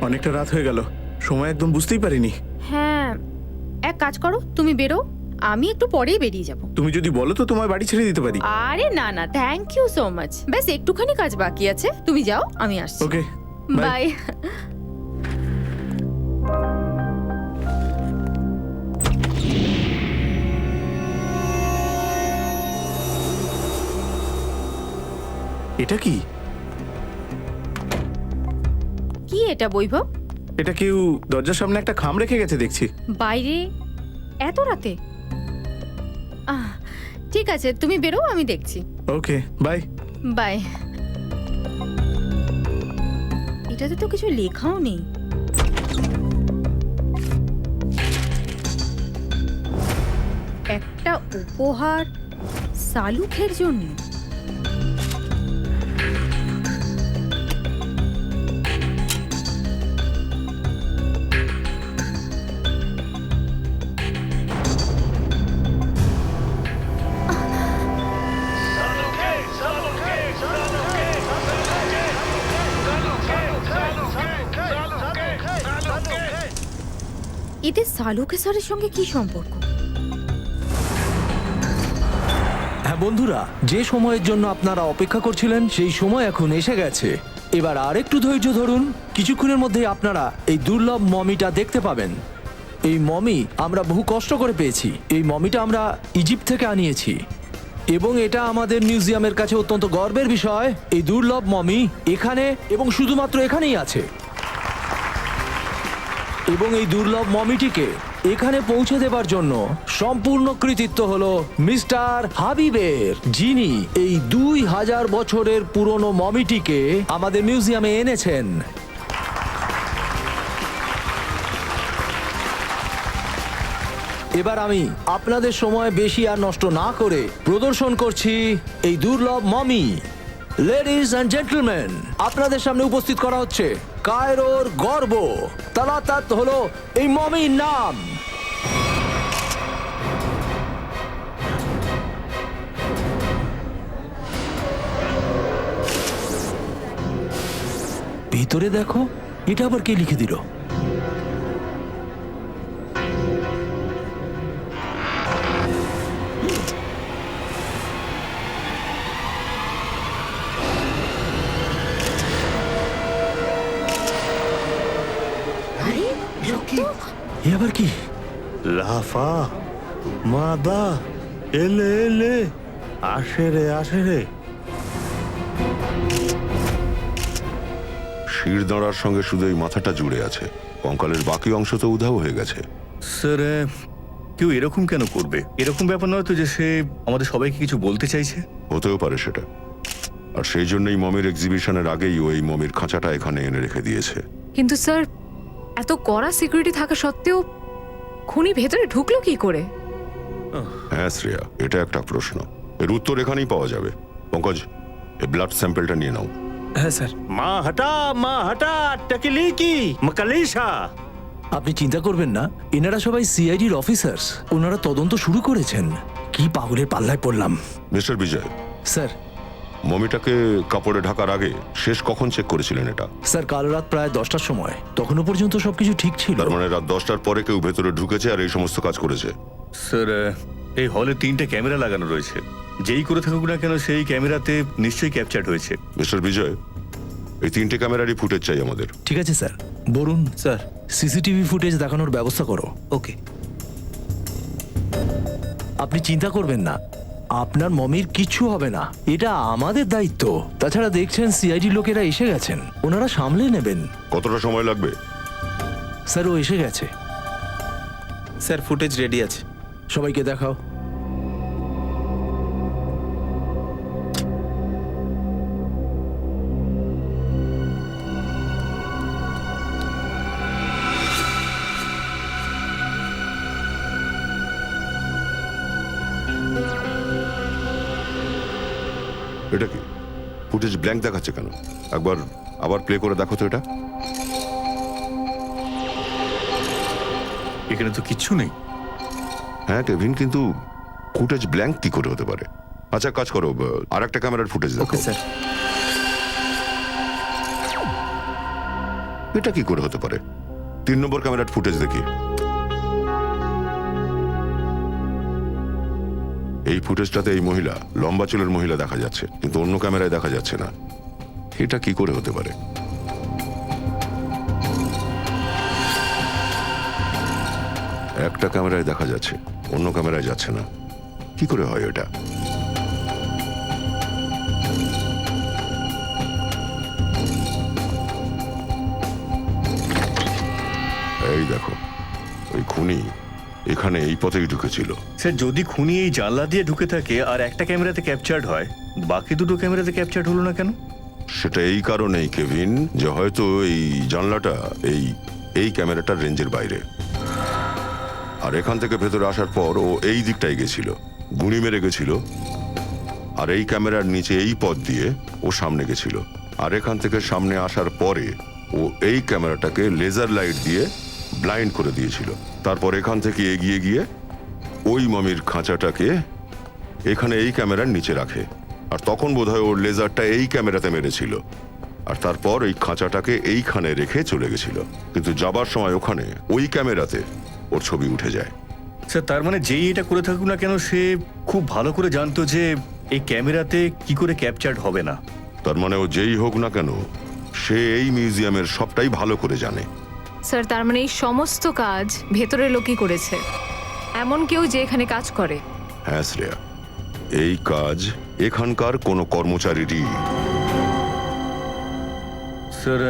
অনেকটা রাত হয়ে গেল, সময় একদম বুঝতেই পারিনি। হ্যাঁ, এক কাজ করো, তুমি বেরো, আমি একটু পরেই বেরিয়ে যাব। তুমি যদি বলো তো তোমায় বাড়ি ছেড়ে দিতে পারি। আরে না না, থ্যাংক ইউ সো মাচ। ব্যাস একটুখানি কাজ বাকি আছে, তুমি যাও, আমি আসছি। ওকে, বাই। বাই। এটা কি? কি এটা বৈভব? এটা কেউ দরজার সামনে একটা খাম রেখে গেছে দেখছি। বাইরে এত রাতে? ঠিক আছে, তুমি বেরো, আমি দেখছি। ওকে, বাই। বাই। এটাতে তো কিছু লেখাও নেই। একটা উপহার শালুখের জন্য। এতে শালুকে স্যারের সঙ্গে কি সম্পর্ক? হ্যাঁ বন্ধুরা, যে সময়ের জন্য আপনারা অপেক্ষা করছিলেন সেই সময় এখন এসে গেছে। এবার আর একটু ধৈর্য ধরুন, কিছুক্ষণের মধ্যেই আপনারা এই দুর্লভ মমিটা দেখতে পাবেন। এই মমি আমরা বহু কষ্ট করে পেয়েছি। এই মমিটা আমরা ইজিপ্ট থেকে আনিয়েছি এবং এটা আমাদের মিউজিয়ামের কাছে অত্যন্ত গর্বের বিষয়। এই দুর্লভ মমি এখানে এবং শুধুমাত্র এখানেই আছে। এবং এই দুর্লভ মমিটিকে এখানে পৌঁছে দেবার জন্য সম্পূর্ণ কৃতিত্ব হলো মিস্টার হাবিবের, যিনি এই 2000 বছরের পুরনো মমিটিকে আমাদের মিউজিয়ামে এনেছেন। এবার আমি আপনাদের সময় বেশি আর নষ্ট না করে প্রদর্শন করছি এই দুর্লভ মমি। লেডিজ অ্যান্ড জেন্টলম্যান, আপনাদের সামনে উপস্থিত করা হচ্ছে কায়রোর গর্ব। তালাতাত হলো এই মমির নাম। ভিতরে দেখো, এটা আবার কে লিখে দিল? এ আবার কি? লাফা মাদা এলে এলে আসে রে আসে রে। শিরদাঁড়ার সঙ্গে শুধু এই মাথাটা জুড়ে আছে, কঙ্কালের বাকি অংশ তো উধাও হয়ে গেছে। স্যার, কেউ এরকম কেন করবে? এরকম ব্যাপার নয় তো যে সে আমাদের সবাইকে কিছু বলতে চাইছে। হতেও পারে সেটা, আর সেই জন্যই মমির এক্সিবিশনের আগেই ওই মমির খাঁচাটা এখানে এনে রেখে দিয়েছে। কিন্তু স্যার, এত কড়া সিকিউরিটি থাকা সত্ত্বেও খুনি ভেতরে ঢুকলো কি করে? হ্যাঁ শ্রেয়া, এটা একটা প্রশ্ন, এর উত্তর এখানেই পাওয়া যাবে। পঙ্কজ, এই ব্লাড স্যাম্পলটা নিয়ে নাও। হ্যাঁ স্যার। মা হটা টাকিলি কি মকালিশা। আপনি চিন্তা করবেন না, এনারা সবাই সিআইডির অফিসার্স। ওনারা তদন্ত শুরু করেছেন। কি পাগলের পাল্লায় পড়লাম। মিস্টার বিজয়, স্যার। মমিটাকে কাপড়ে ঢাকার আগে শেষ কখন চেক করেছিলেন এটা? স্যার, কাল রাত প্রায় 10টার সময়। তখনও পর্যন্ত সবকিছু ঠিক ছিল। তার মানে রাত 10টার পরে কেউ ভেতরে ঢুকেছে আর এই সমস্ত কাজ করেছে। স্যার, এই হলে 3টে ক্যামেরা লাগানো রয়েছে। যেই করে থাকুক না কেন সেই ক্যামেরাতে নিশ্চয়ই ক্যাপচার্ড হয়েছে। মিস্টার বিজয়, এই 3টে ক্যামেরারই ফুটেজ চাই আমাদের। ঠিক আছে sir. Barun sir, CCTV footage দেখানোর ব্যবস্থা করো। ওকে। আপনি চিন্তা করবেন না, আপনার মমির কিচ্ছু হবে না। এটা আমাদের দায়িত্ব। তাছাড়া দেখছেন সিআইডি লোকেরা এসে গেছেন, ওনারা সামলে নেবেন। কতটা সময় লাগবে? স্যার, ও এসে গেছে। স্যার, ফুটেজ রেডি আছে। সবাইকে দেখাও। এটা কি ফুটেজ ব্ল্যাঙ্ক দেখাচ্ছে কেন? একবার আবার প্লে করে দেখো তো এটা। এখানে তো কিচ্ছু নেই। হ্যাঁ কেভিন, কিন্তু ফুটেজ ব্ল্যাঙ্ক কি করে হতে পারে? আচ্ছা কাজ করো, আর একটা ক্যামেরার ফুটেজ দেখো। Okay sir. এটা কি করে হতে পারে? 3 নম্বর ক্যামেরার ফুটেজ দেখি। এই ফুটেজটাতে এই মহিলা, লম্বা চুলের মহিলা দেখা যাচ্ছে, কিন্তু অন্য ক্যামেরায় দেখা যাচ্ছে না। এটা কি করে হতে পারে? একটা ক্যামেরায় দেখা যাচ্ছে, অন্য ক্যামেরায় যাচ্ছে না। কি করে হয় এটা? এই দেখো, ওই খুনি এখানে এই পথেই ঢুকেছিল। স্যার যদি খুনি এই জানলা দিয়ে ঢুকে থাকে আর একটা ক্যামেরাতে ক্যাপচার্ড হয়, বাকি দুটো ক্যামেরাতে ক্যাপচার্ড হলো না কেন? সেটা এই কারণেই কেভিন, যে হয়তো এই জানলাটা এই ক্যামেরাটার রেঞ্জের বাইরে, আর এখান থেকে ভেতরে আসার পর ও এই দিকটায় গেছিল, গুনি মেরে গেছিল, আর এই ক্যামেরার নিচে এই পথ দিয়ে ও সামনে গেছিল, আর এখান থেকে সামনে আসার পরে ও এই ক্যামেরাটাকে লেজার লাইট দিয়ে ব্লাইন্ড করে দিয়েছিল। তারপর এখান থেকে এগিয়ে গিয়ে ওই মমির খাঁচাটাকে এখানে এই ক্যামেরার নিচে রাখে, আর তখন বোধহয় ওর লেজারটা এই ক্যামেরাতে মেরেছিল, আর তারপর এই খাঁচাটাকে এইখানে রেখে চলে গেছিল। কিন্তু যাবার সময় ওখানে ওই ক্যামেরাতে ওর ছবি উঠে যায়। স্যার তার মানে যেই এটা করে থাকুক না কেন, সে খুব ভালো করে জানতো যে এই ক্যামেরাতে কি করে ক্যাপচার্ড হবে না। তার মানে ও যেই হোক না কেন, সে এই মিউজিয়ামের সবটাই ভালো করে জানে। স্যার তার মানে এই সমস্ত কাজ ভেতরের লোকই করেছে, এমন কেউ যে এখানে কাজ করে? হ্যাঁ শ্রেয়া, এই কাজ এখানকার কোনো কর্মচারীরই। স্যার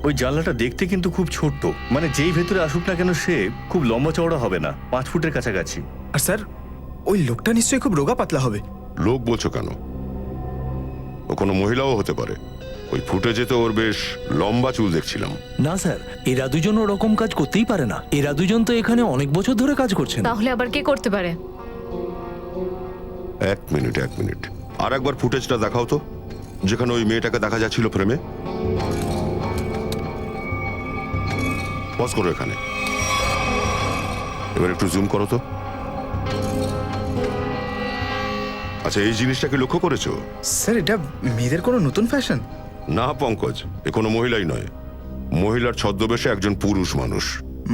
ওই জানলাটা দেখতে কিন্তু খুব ছোট্ট, মানে যেই ভেতরে আসুক না কেন সে খুব লম্বা চওড়া হবে না, 5 ফুটের কাছাকাছি। আর স্যার ওই লোকটা নিশ্চয়ই খুব রোগা পাতলা হবে। লোক বলছো কেন? ও কোনো মহিলাও হতে পারে। ওই ফুটেজে তো ওর বেশ লম্বা চুল দেখছিলাম। না স্যার, এরা দুজন ওরকম কাজ করতেই পারে না। এরা দুজন তো এখানে অনেক বছর ধরে কাজ করছেন। তাহলে আবার কে করতে পারে? এক মিনিট, আর একবার ফুটেজটা দেখাও তো, যেখানে ওই মেয়েটাকে দেখা যাচ্ছিল ফ্রেমে। পজ করো এখানে, এবার একটু জুম করো তো। আচ্ছা, এই জিনিসটা কি লক্ষ্য করেছো? স্যার এটা মেয়েদের কোনো নতুন ফ্যাশন? না পঙ্কজ, এ কোনো মহিলাই নয়। মহিলার ছদ্মবেশে একজন পুরুষ মানুষ।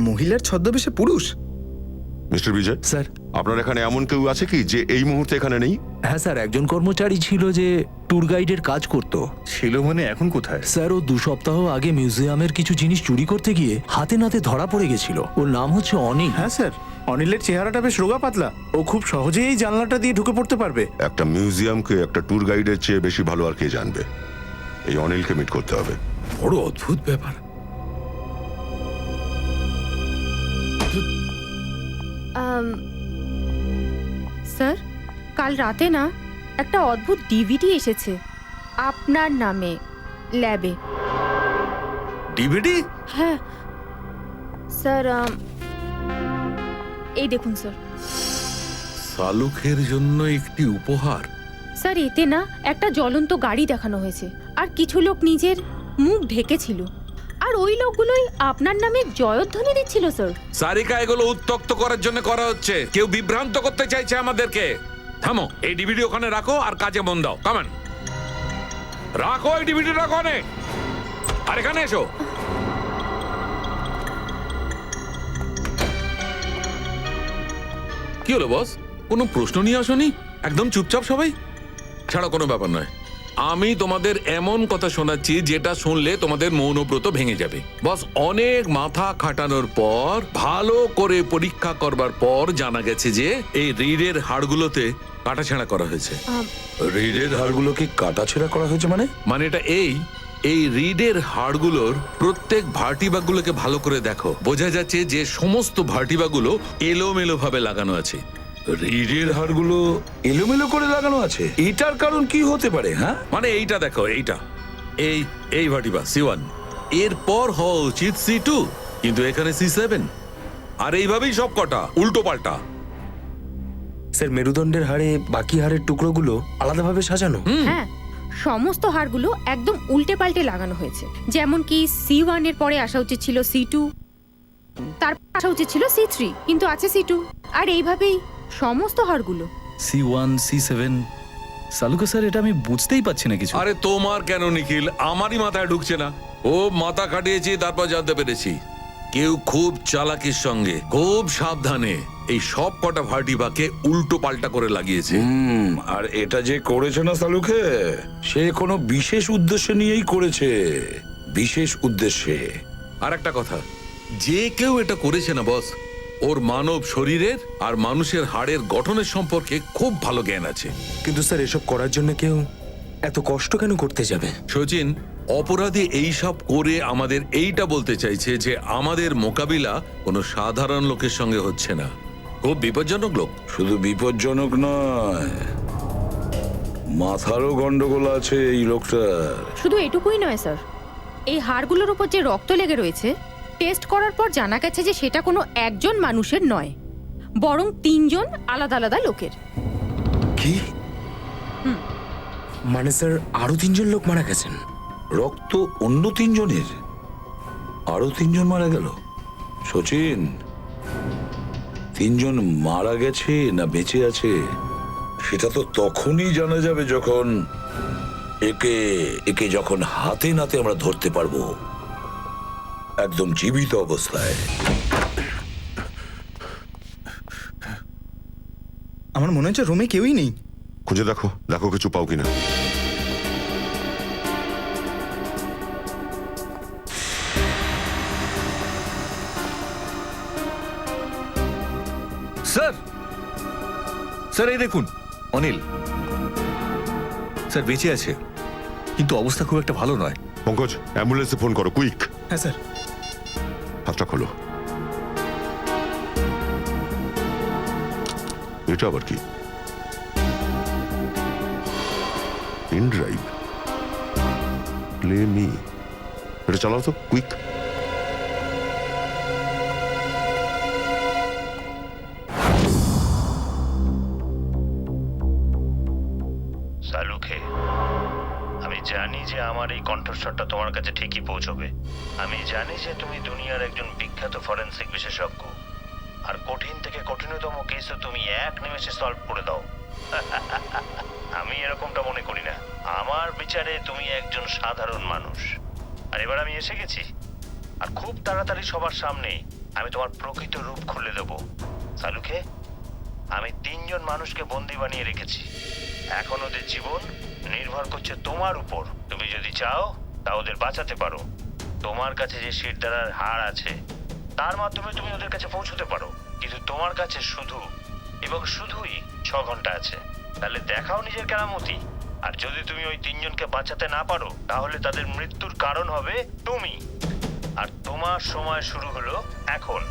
মহিলার ছদ্মবেশে পুরুষ? মিস্টার বিজয় স্যার। আপনার এখানে এমন কেউ আছে কি যে এই মুহূর্তে এখানে নেই? হ্যাঁ স্যার, একজন কর্মচারী ছিল যে ট্যুর গাইডের কাজ করত। ছিল মানে এখন কোথায়? স্যার ও 2 সপ্তাহ আগে মিউজিয়ামের কিছু জিনিস চুরি করতে গিয়ে হাতে নাতে ধরা পড়ে গেছিল। ওর নাম হচ্ছে অনিল। হ্যাঁ স্যার, অনিলের চেহারাটা বেশ রোগা পাতলা। ও খুব সহজেই এই জানলাটা দিয়ে ঢুকে পড়তে পারবে। একটা মিউজিয়ামকে একটা ট্যুর গাইডের চেয়ে বেশি ভালো আর কে জানবে? এই অনিলকে মিট করতে হবে। বড় অদ্ভুত ব্যাপার। স্যার কাল রাতে না একটা অদ্ভুত ডিভিডি এসেছে আপনার নামে ল্যাবে। ডিভিডি? হ্যাঁ স্যার, এই দেখুন স্যার। শালুকের জন্য একটি উপহার? স্যার এতে না একটা জ্বলন্ত গাড়ি দেখানো হয়েছে, আর কিছু লোক নিজের মুখ ঢেকেছিল, আর ওই লোকগুলোই আপনার নামে জয়ধ্বনি দিচ্ছিল স্যার। সারিকা, এগুলো উত্তক্ত করার জন্য করা হচ্ছে। কেউ বিভ্রান্ত করতে চাইছে আমাদেরকে। থামো, এই ডিভিডি ওখানে রাখো আর কাজে মন দাও। কামান, রাখো এই ডিভিডি, রাখো অনেক। আর এখানে এসো। কি হলো বস, কোনো প্রশ্ন নিয়ে আসোনি? একদম চুপচাপ সবাই? ছাড়া কোনো ব্যাপার নয়। আমি তোমাদের এমন কথা শোনাচ্ছি যেটা শুনলে তোমাদের মৌনব্রত ভেঙে যাবে। বস, অনেক মাথা খাটানোর পর, ভালো করে পরীক্ষা করবার পর জানা গেছে যে এই রিডের হাড়গুলোতে কাটাছেঁড়া করা হয়েছে। রিডের হাড়গুলোকে কাটাছেঁড়া করা হয়েছে মানে এটা এই রিডের হাড়গুলোর প্রত্যেক ভার্টিবাগুলোকে ভালো করে দেখো, বোঝা যাচ্ছে যে সমস্ত ভার্টিবাগুলো এলোমেলো ভাবে লাগানো আছে। রিডের হাড়গুলো এলোমেলো করে লাগানো আছে? এটার কারণ কি হতে পারে? হ্যাঁ, মানে এইটা দেখো, এই ভার্টিবা C1, এরপর হওয়া উচিত C2, কিন্তু এখানে C7, আর এইভাবেই সব কটা উল্টো পাল্টা। স্যার মেরুদণ্ডের হাড়ে বাকি হাড়ের টুকরোগুলো আলাদাভাবে সাজানো? হ্যাঁ, সমস্ত হাড়গুলো একদম উল্টে পাল্টে লাগানো হয়েছে। যেমন কি C1 এর পরে আসা উচিত ছিল C2, তারপর আসা উচিত ছিল C3, কিন্তু আছে C2, আর এইভাবেই সমস্ত হাড়গুলো। C1, C7, সালুকে স্যার, এটা আমি বুঝতেই পারছি না কিছু। আরে তোমার কেন নিখিল, আমারই মাথায় ঢুকছে না। ও মাথা খাটিয়েছি, তারপর জানতে পেরেছি কেউ খুব চালাকির সঙ্গে খুব সাবধানে এই সব কটা ভার্টিবাকে উল্টো পাল্টা করে লাগিয়েছে। আর এটা যে করেছে না সালুকে, সে কোনো বিশেষ উদ্দেশ্য নিয়েই করেছে, বিশেষ উদ্দেশ্যে। আর একটা কথা, যে কেউ এটা করেছে না বস, ওর মানব শরীরের আর মানুষের হাড়ের গঠনের সম্পর্কে খুব ভালো জ্ঞান আছে। কিন্তু স্যার এসব করার জন্য কেউ এত কষ্ট কেন করতে যাবে? সচিন, অপরাধী এই সব করে আমাদের এইটা বলতে চাইছে যে আমাদের মোকাবিলা কোনো সাধারণ লোকের সঙ্গে হচ্ছে না, খুব বিপজ্জনক লোক। শুধু বিপজ্জনক নয়, মাথারও গন্ডগোল আছে এই লোকটার। শুধু এটুকুই নয় স্যার, এই হাড়গুলোর উপর যে রক্ত লেগে রয়েছে, টেস্ট করার পর জানা গেছে যে সেটা কোনো একজন মানুষের নয়, বরং 3 জন আলাদা আলাদা লোকের। কি মানে স্যার, আরো 3 জন লোক মারা গেছেন? রক্ত অন্য 3 জনের, আরো 3 জন মারা গেল। সচিন, 3 জন মারা গেছে না বেঁচে আছে সেটা তো তখনই জানা যাবে যখন একে যখন হাতে নাতে আমরা ধরতে পারবো, একদম জীবিত অবস্থায়। আমার মনে হচ্ছে রুমে কেউই নেই। খুঁজে দেখো, দেখো কিছু পাও কিনা। স্যার, স্যার এই দেখুন, অনিল স্যার বেঁচে আছে, কিন্তু অবস্থা খুব একটা ভালো নয়। পঙ্কজ, অ্যাম্বুলেন্সে ফোন করো, কুইক। হ্যাঁ স্যার। হাতটা খোলো। এটা আবার কি? Pen drive, play me. এটা চালাও তো, কুইক। সালুকে, আমি জানি যে আমার এই কণ্ঠস্বরটা তোমার কাছে ঠিকই পৌঁছবে। আমি জানি যে তুমি দুনিয়ার একজন বিখ্যাত ফরেনসিক বিশেষজ্ঞ, আর কঠিন থেকে কঠিনতম কেসও তুমি এক নিমেষে সলভ করে দাও। আমি এরকমটা মনে করি না। আমার বিচারে তুমি একজন সাধারণ মানুষ। আর এবার আমি এসে গেছি, আর খুব তাড়াতাড়ি সবার সামনে আমি তোমার প্রকৃত রূপ খুলে দেব। সালুকে, আমি 3 জন মানুষকে বন্দি বানিয়ে রেখেছি। এখন ওদের জীবন নির্ভর করছে তোমার উপর। তুমি যদি চাও তা ওদের বাঁচাতে পারো। তোমার কাছে যে শিরদাঁড়ার হাড় আছে তার মাধ্যমে তুমি ওদের কাছে পৌঁছতে পারো, কিন্তু তোমার কাছে শুধু এবং শুধুই 6 ঘন্টা আছে। তাহলে দেখাও নিজের কেরামতি। আর যদি তুমি ওই 3 জনকে বাঁচাতে না পারো, তাহলে তাদের মৃত্যুর কারণ হবে তুমি। আর তোমার সময় শুরু হলো এখন।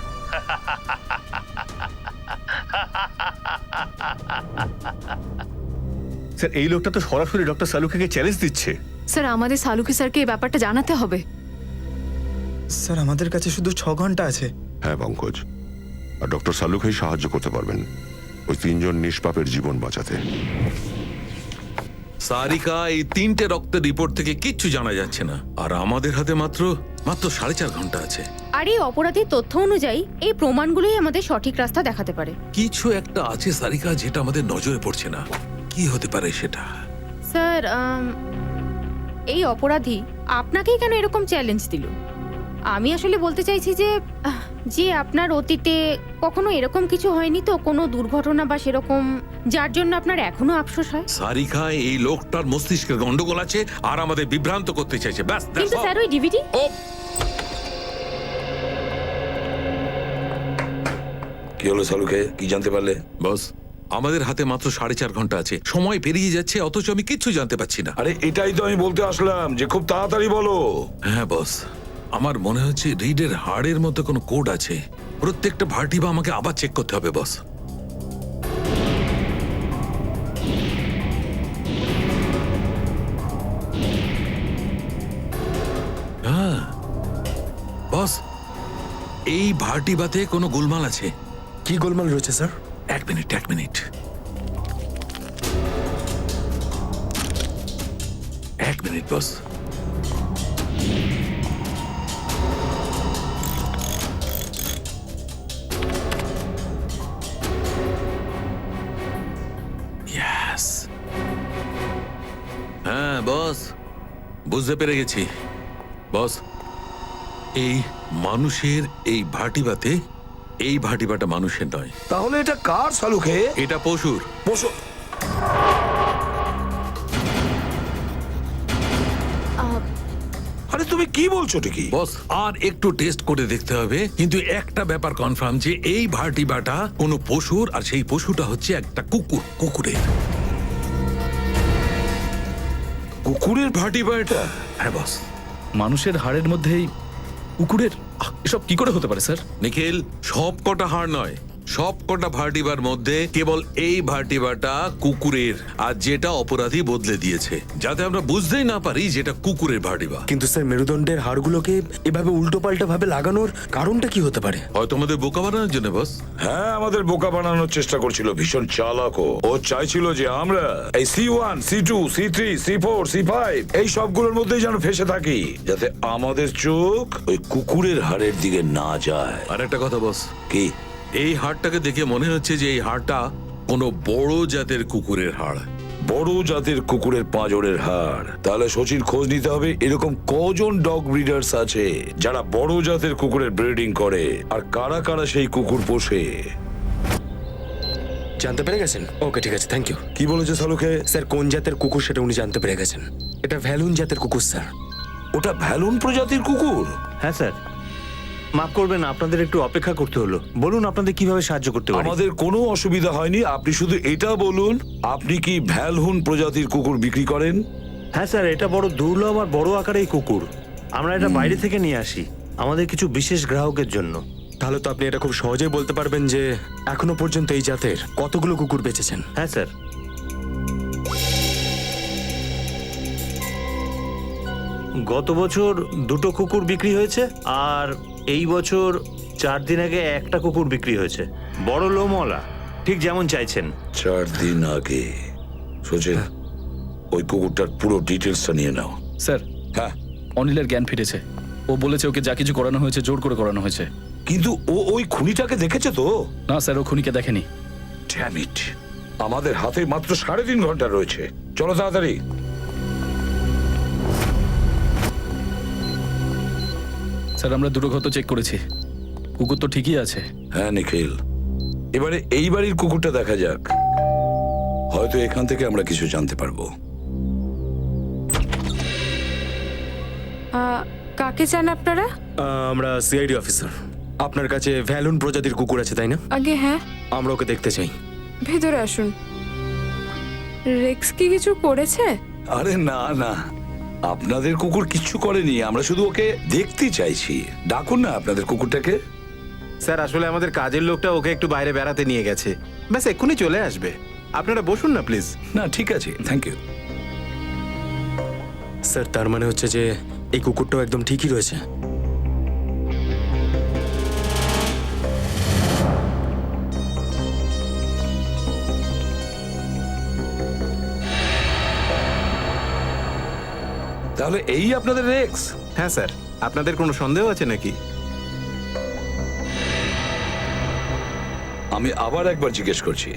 স্যার, এই লোকটা তো সরাসরি ডক্টর সালুকে চ্যালেঞ্জ দিচ্ছে। স্যার, আমাদের সালুকে স্যারকে এই ব্যাপারটা জানাতে হবে। স্যার, আমাদের কাছে শুধু 6 ঘন্টা আছে। হ্যাঁ পঙ্কজ, আর ডক্টর সালুকেই সাহায্য করতে পারবেন ওই 3 জন নিষ্পাপের জীবন বাঁচাতে। সারিকা, এই 3টে রক্তের রিপোর্ট থেকে কিচ্ছু জানা যাচ্ছে না, আর আমাদের হাতে মাত্র 4.5 ঘন্টা আছে। আর এই অপরাধীর তথ্য অনুযায়ী এই প্রমাণগুলোই আমাদের সঠিক রাস্তা দেখাতে পারে। কিছু একটা আছে সারিকা, যেটা আমাদের নজরে পড়ছে না। কি হতে পারে সেটা? স্যার, এই অপরাধী আপনাকেই কেন এরকম চ্যালেঞ্জ দিল? আমি আসলে বলতে চাইছি যে আপনার অতীতে কখনো এরকম কিছু হয়নি তো, কোনো দুর্ঘটনা বা সেরকম, যার জন্য আপনার এখনো আফসোস হয়? সারিকা, এই লোকটার মস্তিষ্কে গন্ডগোল আছে আর আমাদের বিভ্রান্ত করতে চাইছে, ব্যাস। কিন্তু স্যার, ওই ডিভিডি। কি হলো সালুকে, কি জানতে পারলে? বস, আমাদের হাতে মাত্র 4.5 ঘন্টা আছে, সময় পেরিয়ে যাচ্ছে, অথচ আমি কিচ্ছু জানতে পারছি না। আরে এটাই তো আমি বলতে আসলাম, যে খুব তাড়াতাড়ি বলো। হ্যাঁ বস, আমার মনে হচ্ছে রিডের হাড়ের মধ্যে কোনো কোড আছে। প্রত্যেকটা ভার্টিবা আমাকে আবার চেক করতে হবে বস। হ্যাঁ বস, এই ভার্টিবাতে কোনো গোলমাল আছে। কি গোলমাল রয়েছে স্যার? এক মিনিট বস। Yes. বস বুঝতে পেরে গেছি বস। এই মানুষের এই ভাটিবাতে, এই ভাটিবাটা মানুষের নয়, তাহলে এটা কার সালুকে? এটা পশুর। পশু? আরে তুমি কি বলছো ঠিকই? বস আর একটু টেস্ট করে দেখতে হবে, কিন্তু একটা ব্যাপার কনফার্ম যে এই ভাটিবাটা কোনো পশুর, আর সেই পশুটা হচ্ছে একটা কুকুর, কুকুরের। কুকুরের ভাটিবা এটা? হ্যাঁ বস। মানুষের হাড়ের মধ্যেই কুকুরের এসব কি করে হতে পারে স্যার? নিখিল, সব কটা হাড় নয়, সব কটা ভার্টিবার মধ্যে কেবল এই ভার্টিবাটা কুকুরের, আর যেটা অপরাধী বদলে দিয়েছে, যাতে আমরা বুঝতেই না পারি যেটা কুকুরের ভার্টিবা। কিন্তু স্যার মেরুদণ্ডের হাড়গুলোকে এভাবে উল্টো পাল্টা ভাবে লাগানোর কারণটা কি হতে পারে? হয়তো আমাদের বোকা বানানোর জন্য বস। হ্যাঁ, আমাদের বোকা বানানোর চেষ্টা করছিল, ভীষণ চালাকও। ও চাইছিল যে আমরা এই C1, C2, C3, C4, C5 এই সবগুলোর মধ্যেই যেন ফেসে থাকি, যাতে আমাদের চোখ ওই কুকুরের হাড়ের দিকে না যায়। আর একটা কথা বস, কি? এই হাড়টাকে দেখে মনে হচ্ছে যে এই হাড়টা কোনো বড় জাতের কুকুরের হাড়। বড় জাতের কুকুরের পাঁজরের হাড়? তাহলে সচিন খোঁজ নিতে হবে এরকম কজন ডগ ব্রিডার্স আছে যারা বড় জাতের কুকুরের ব্রিডিং করে, আর কারা কারা সেই কুকুর পোষে। জানতে পেরে গেছেন? ওকে, ঠিক আছে, থ্যাংক ইউ। কি বলেছে সালুকে? স্যার কোন জাতের কুকুর সেটা উনি জানতে পেরে গেছেন। এটা ভ্যালুন জাতের কুকুর স্যার। ওটা ভ্যালুন প্রজাতির কুকুর? হ্যাঁ স্যার, মাফ করবেন, আপনাদের একটু অপেক্ষা করতে হলো। বলুন আপনাদের কিভাবে সাহায্য করতে পারি। আমাদের কোনো অসুবিধা হয়নি, আপনি শুধু এটা বলুন, আপনি কি ভ্যালহুন প্রজাতির কুকুর বিক্রি করেন? হ্যাঁ স্যার, এটা বড় দুর্লভ আর বড় আকারের কুকুর। আমরা এটা বাইরে থেকে নিয়ে আসি আমাদের কিছু বিশেষ গ্রাহকের জন্য। তাহলে তো আপনি এটা খুব সহজেই বলতে পারবেন যে এখনো পর্যন্ত এই জাতের কতগুলো কুকুর বেচেছেন। হ্যাঁ স্যার, গত বছর 2টো কুকুর বিক্রি হয়েছে, আর এই বছর 4 দিন আগে একটা কুকুর বিক্রি হয়েছে, বড় লোমওয়ালা, ঠিক যেমন চাইছেন। 4 দিন আগে? সচিন, ওই কুকুরটার পুরো ডিটেলসটা নিয়ে নাও। স্যার, হ্যাঁ, অনিলের জ্ঞান ফিরেছে। ও বলেছে ওকে যা কিছু করানো হয়েছে জোর করে করানো হয়েছে। কিন্তু ও ওই খুনিটাকে দেখেছে তো? না স্যার, ও খুনিকে দেখেনি। ড্যাম ইট, আমাদের হাতে মাত্র 3.5 ঘন্টা রয়েছে, চলো তাড়াতাড়ি। স্যার, আমরা দুটো ক্ষত চেক করেছি, কুকুর তো ঠিকই আছে। হ্যাঁ নিখিল, এবারে এই বাড়ির কুকুরটা দেখা যাক, হয়তো এখান থেকে আমরা কিছু জানতে পারবো। কাকে চান আপনারা? আমরা সিআইডি অফিসার। আপনার কাছে ভ্যালুন প্রজাতির কুকুর আছে তাই না? আগে হ্যাঁ। আমরা ওকে দেখতে চাই। ভেতরে আসুন। রেক্স কি কিছু করেছে? আরে না না, আপনাদের কুকুর কিচ্ছু করেনি, আমরা শুধু ওকে দেখতে চাইছি। ডাকুন না আপনাদের কুকুরটাকে। স্যার, আসলে আমাদের কাজের লোকটা ওকে একটু বাইরে বেড়াতে নিয়ে গেছে, ব্যাস এক্ষুনি চলে আসবে। আপনারা বসুন না প্লিজ। না ঠিক আছে, থ্যাংক ইউ। স্যার, তার মানে হচ্ছে যে এই কুকুরটাও একদম ঠিকই রয়েছে। তাহলে এই আপনাদের রেক্স? হ্যাঁ স্যার, আপনাদের কোনো সন্দেহ আছে নাকি? আমি আবার একবার জিজ্ঞেস করছি,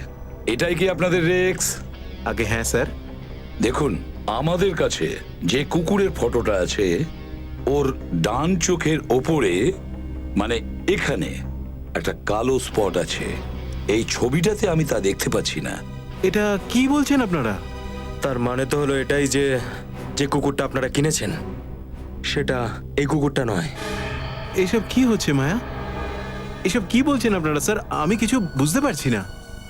এটাই কি আপনাদের রেক্স? আগে হ্যাঁ স্যার। দেখুন, আমাদের কাছে যে কুকুরের ফটোটা আছে, ওর ডান চোখের ওপরে, মানে এখানে একটা কালো স্পট আছে। এই ছবিটাতে আমি তা দেখতে পাচ্ছি না। এটা কি বলছেন আপনারা? তার মানে তো হলো এটাই যে যে কুকুরটা আপনারা কিনেছেন সেটা এই কুকুরটা নয়। এইসব কি হচ্ছে মায়া? এসব কি বলছেন আপনারা স্যার? আমি কিছু বুঝতে পারছি না।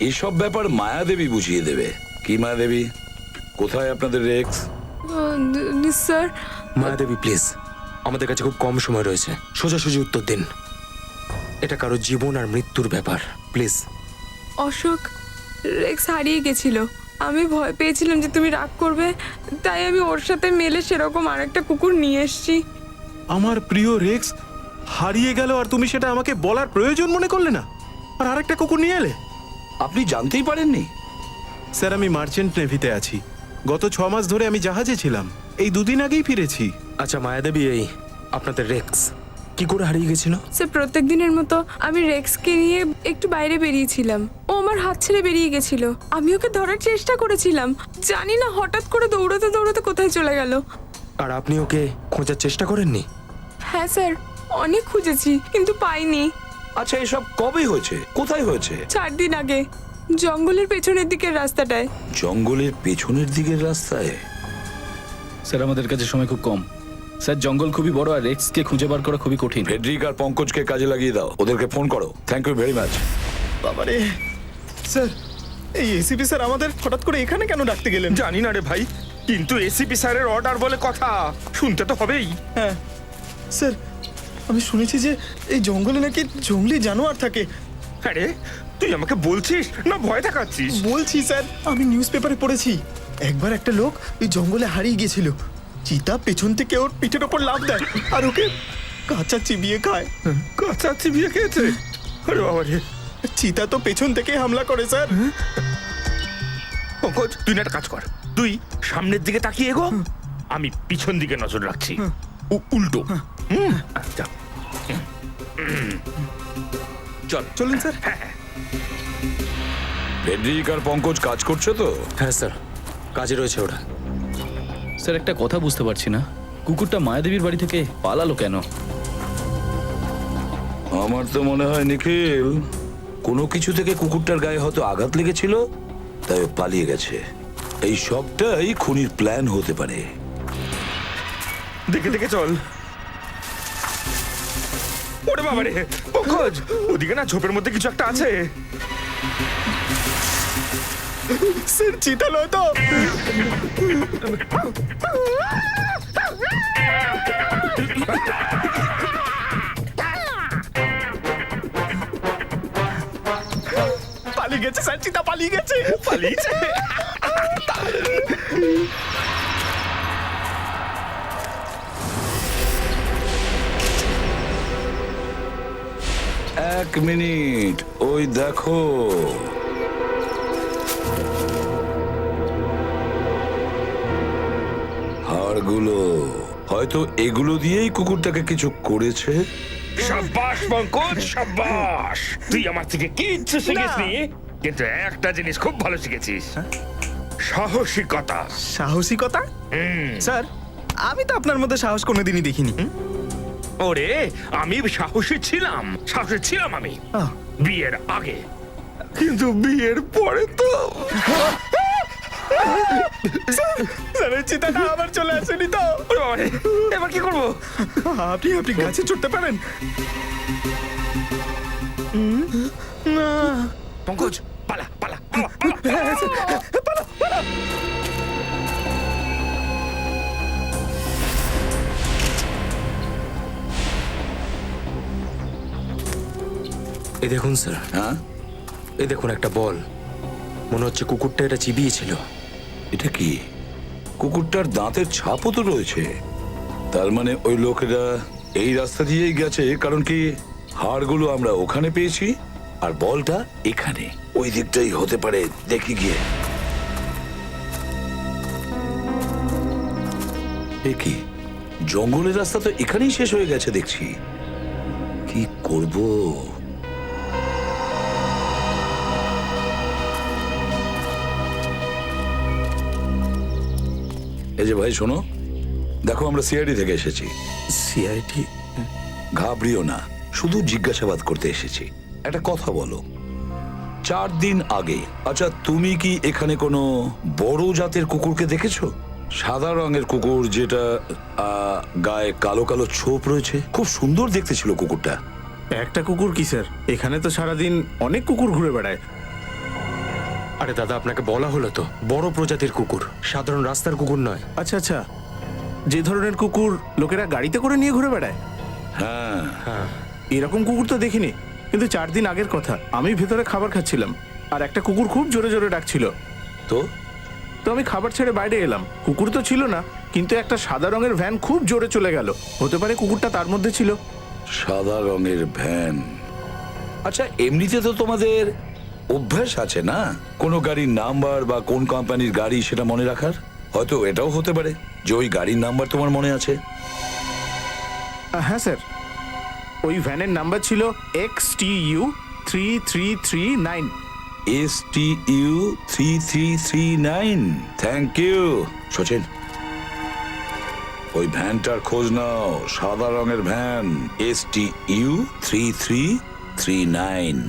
এসব ব্যাপার মায়াদেবী বুঝিয়ে দেবে। কি মায়াদেবী, কোথায় আপনাদের রেক্স? স্যার, মায়াদেবী প্লিজ, আমাদের কাছে খুব কম সময় রয়েছে, সোজাসুজি উত্তর দিন। এটা কারো জীবন আর মৃত্যুর ব্যাপার, প্লিজ। অশোক, রেক্স হারিয়ে গেছিল। আমি ভয় পেয়েছিলাম যে তুমি রাগ করবে, তাই আমি ওর সাথে মেলে সেরকম আরেকটা কুকুর নিয়ে এসেছি। আমার প্রিয় রেক্স হারিয়ে গেল আর তুমি সেটা আমাকে বলার প্রয়োজন মনে করলে না, আর আরেকটা কুকুর নিয়ে এলে? আপনি জানতেই পারেননি? স্যার, আমি মার্চেন্ট নেভিতে আছি। গত 6 মাস ধরে আমি জাহাজে ছিলাম, এই 2 দিন আগেই ফিরেছি। আচ্ছা মায়াদেবী, এই আপনাদের রেক্স কি করে হারিয়ে গেছিল? স্যার প্রত্যেক দিনের মতো আমি রেক্সকে নিয়ে একটু বাইরে বেরিয়েছিলাম, ও আমার হাত ছেড়ে বেরিয়ে গেছিল। আমি ওকে ধরার চেষ্টা করেছিলাম, জানি না হঠাৎ করে দৌড়াতে দৌড়াতে কোথায় চলে গেল। আর আপনি ওকে খোঁজার চেষ্টা করেননি? হ্যাঁ স্যার, অনেক খুঁজেছি কিন্তু পাইনি। আচ্ছা, এসব কবে হয়েছে, কোথায় হয়েছে? 4 দিন আগে, জঙ্গলের পেছনের দিকের রাস্তাটায়। জঙ্গলের পেছনের দিকের রাস্তায়? স্যার আমাদের কাছে সময় খুব কম। স্যার জঙ্গল খুবই বড় আর রেক্সকে খুঁজে বার করা খুবই কঠিন। ফেডরিক আর পঙ্কজকে কাজে লাগিয়ে দাও, ওদেরকে ফোন করো। Thank you very much. বাবারে স্যার, এই এসিপি স্যার আমাদের হঠাৎ করে এখানে কেন ডাকতে গেলেন? জানি না রে ভাই, কিন্তু এসিপি স্যারের অর্ডার বলে কথা, শুনতে তো হবেই। হ্যাঁ স্যার, আমি শুনেছি যে এই জঙ্গলে নাকি জঙ্গলি জানোয়ার থাকে। আরে তুই আমাকে বলছিস না ভয় দেখাচ্ছিস? বলছি স্যার, আমি নিউজ পেপারে পড়েছি একবার একটা লোক এই জঙ্গলে হারিয়ে গিয়েছিল। চিতা পেছন থেকে ওর পিঠের ওপর লাফ দেয় আর ওকে কাঁচা চিবিয়ে খায়। কাঁচা চিবিয়ে খেয়েছে? আরে বাবা রে! চিতা তো পেছন থেকে হামলা করে স্যার। পঙ্কজ, তুই না একটা কাজ কর, তুই সামনের দিকে তাকিয়ে এগো, আমি পিছন দিকে নজর রাখছি। উল্টো। আচ্ছা চল চলুন স্যার। ফেডরিক আর পঙ্কজ কাজ করছে তো? হ্যাঁ স্যার, কাজে রয়েছে ওরা। স্যার একটা কথা বুঝতে পারছি না, কুকুরটা মায়াদেবীর বাড়ি থেকে পালালো কেন? আমার তো মনে হয় নিখিল, কোনো কিছু থেকে কুকুরটার গায়ে হয়তো আঘাত লেগেছিল, তাই ও পালিয়ে গেছে। এই সবটাই খুনির প্ল্যান হতে পারে। দেখে দেখে চল। ওরে বাবা রে পঙ্কজ, ওদিকে না ঝোপের মধ্যে কিছু একটা আছে। স্যার চিতা নয় তো? পালিয়ে গেছে স্যার, চিতা পালিয়ে গেছে। পালিয়েছে? এক মিনিট, ওই দেখো। হাড়গুলো, হয়তো এগুলো দিয়েই কুকুরটাকে কিছু করেছে। সাব্বাস পঙ্কজ, সাব্বাস! তুই আমার থেকে কিচ্ছু শিখিসনি, কিন্তু একটা জিনিস খুব ভালো শিখেছিস, সাহসিকতা। সাহসিকতা? স্যার আমি তো আপনার মধ্যে সাহস কোনোদিনই দেখিনি। ওরে, আমি সাহসী ছিলাম, সাহসী ছিলাম আমি বিয়ের আগে, কিন্তু বিয়ের পরে তো স্যার এই চিতাটা আবার চলে আসেনি তো? ওরে বাবা রে, এবার কি করবো? আপনি গাছে চড়তে পারেন? পঙ্কজ, পালা পালা পালা পালা। এই দেখুন স্যার। হ্যাঁ, এই দেখুন একটা বল, মনে হচ্ছে কুকুরটা এটা চিবিয়েছিল। এটা কি? কুকুরটার দাঁতের ছাপও তো রয়েছে, তার মানে ওই লোকেরা এই রাস্তা দিয়েই গেছে, কারণ কি হাড়গুলো আমরা ওখানে পেয়েছি আর বলটা এখানে, ওই দিকটাই হতে পারে। দেখি গিয়ে। এ কি, জঙ্গলের রাস্তা তো এখানেই শেষ হয়ে গেছে দেখছি। কি করব? এই যে ভাই শোনো, দেখো আমরা সিআইডি থেকে এসেছি। সিআইডি? ঘাবড়িও না, শুধু জিজ্ঞাসাবাদ করতে এসেছি। একটা কথা বলো, 4 দিন আগে, আচ্ছা তুমি কি এখানে কোনো বড় জাতের কুকুরকে দেখেছো? সাদা রঙের কুকুর, যেটা গায়ে কালো কালো ছোপ রয়েছে, খুব সুন্দর দেখতে ছিল কুকুরটা। একটা কুকুর কি স্যার, এখানে তো সারাদিন অনেক কুকুর ঘুরে বেড়ায়। আরে দাদা, আপনাকে বলা হলো তো, বড় প্রজাতির কুকুর, সাধারণ রাস্তার কুকুর নয়। আচ্ছা আচ্ছা, যে ধরনের কুকুর লোকেরা গাড়িতে করে নিয়ে ঘুরে বেড়ায়, হ্যাঁ, এরকম কুকুর তো দেখিনি। কিন্তু 4 দিন আগের কথা, আমি ভেতরে খাবার খাচ্ছিলাম আর একটা কুকুর খুব জোরে জোরে ডাকছিল। তো আমি খাবার ছেড়ে বাইরে এলাম, কুকুর তো ছিল না, কিন্তু একটা সাদা রঙের ভ্যান খুব জোরে চলে গেল। হতে পারে কুকুরটা তার মধ্যে ছিল। সাদা রঙের ভ্যান? আচ্ছা এমনিতে তো তোমাদের অভ্যাস আছে না কোনো গাড়ির নাম্বার বা কোন কোম্পানির গাড়ি সেটা মনে রাখার? হয়তো এটাও হতে পারে যে ওই গাড়ির নাম্বার তোমার মনে আছে। হ্যাঁ স্যার, ওই ভ্যানের নাম্বার ছিল XTU 3339। STU 3339। Thank you Sachin. ওই ভ্যানটার খোঁজ নাও, সাদা রঙের ভ্যান, STU 3339।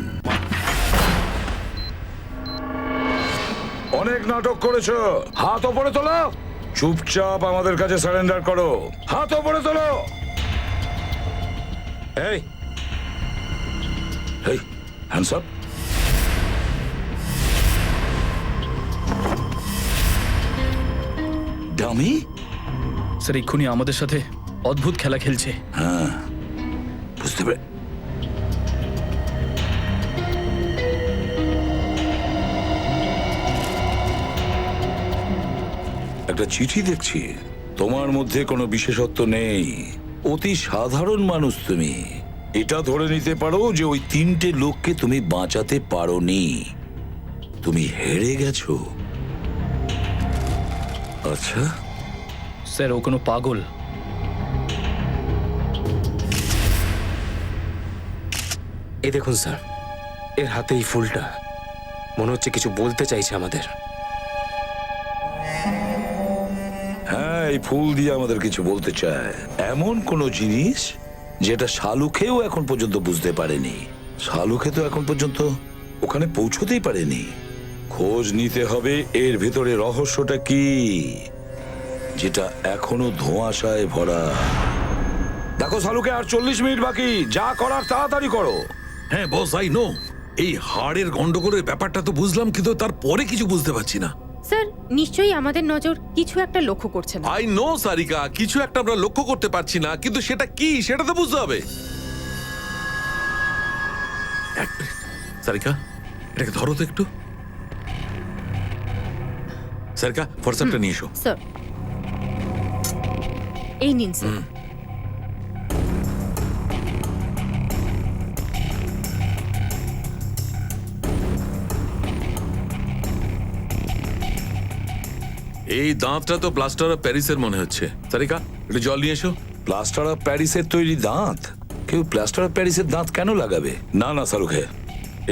অনেক নাটক করেছো, হাত ওপরে তোলো। চুপচাপ আমাদের কাছে সারেন্ডার করো, হাত ওপরে তোলো। এই এই হ্যান্ডস আপ। ডামি? স্যার এক্ষুনি আমাদের সাথে অদ্ভুত খেলা খেলছে। হ্যাঁ বুঝতে পারে। একটা চিঠি দেখছি, তোমার মধ্যে কোনো বিশেষত্ব নেই, অতি সাধারণ মানুষ তুমি। এটা ধরে নিতে পারো যে ওই 3টে লোককে তুমি বাঁচাতে পারোনি, তুমি হেরে গেছো। আচ্ছা স্যার ও কোনো পাগল। এই দেখুন স্যার, এর হাতে এই ফুলটা, মনে হচ্ছে কিছু বলতে চাইছে আমাদের। হ্যাঁ, এই ফুল দিয়ে আমাদের কিছু বলতে চায়, এমন কোনো জিনিস যেটা শালুখেও এখন পর্যন্ত বুঝতে পারেনি। শালুখে তো এখন পর্যন্ত ওখানে পৌঁছতেই পারেনি। খোঁজ নিতে হবে এর ভেতরে রহস্যটা কি, যেটা এখনো ধোঁয়াশায় ভরা। দেখো শালুকে, আর 40 মিনিট বাকি, যা করার তাড়াতাড়ি করো। হ্যাঁ বস, আই নো। এই হাড়ের গন্ডগোলের ব্যাপারটা তো বুঝলাম, কিন্তু তারপরে কিছু বুঝতে পারছি না। স্যার নিশ্চয়ই আমাদের নজর কিছু একটা লক্ষ্য করছে না। আই নো সারিকা, কিছু একটা আমরা লক্ষ্য করতে পারছি না, কিন্তু সেটা কি সেটা তো বুঝতে হবে। এক মিনিট, সারিকা এটাকে ধরো তো একটু। সারিকা হোয়াটসঅ্যাপটা নিয়ে এসো। স্যার এই নিন স্যার। এই দাঁতটা তো প্লাস্টার অফ প্যারিসের মনে হচ্ছে। সারিকা একটু জল নিয়ে এসো। প্লাস্টার অফ প্যারিসের তৈরি দাঁত? কেউ প্লাস্টার অফ প্যারিসের দাঁত কেন লাগাবে? না না শালুখে,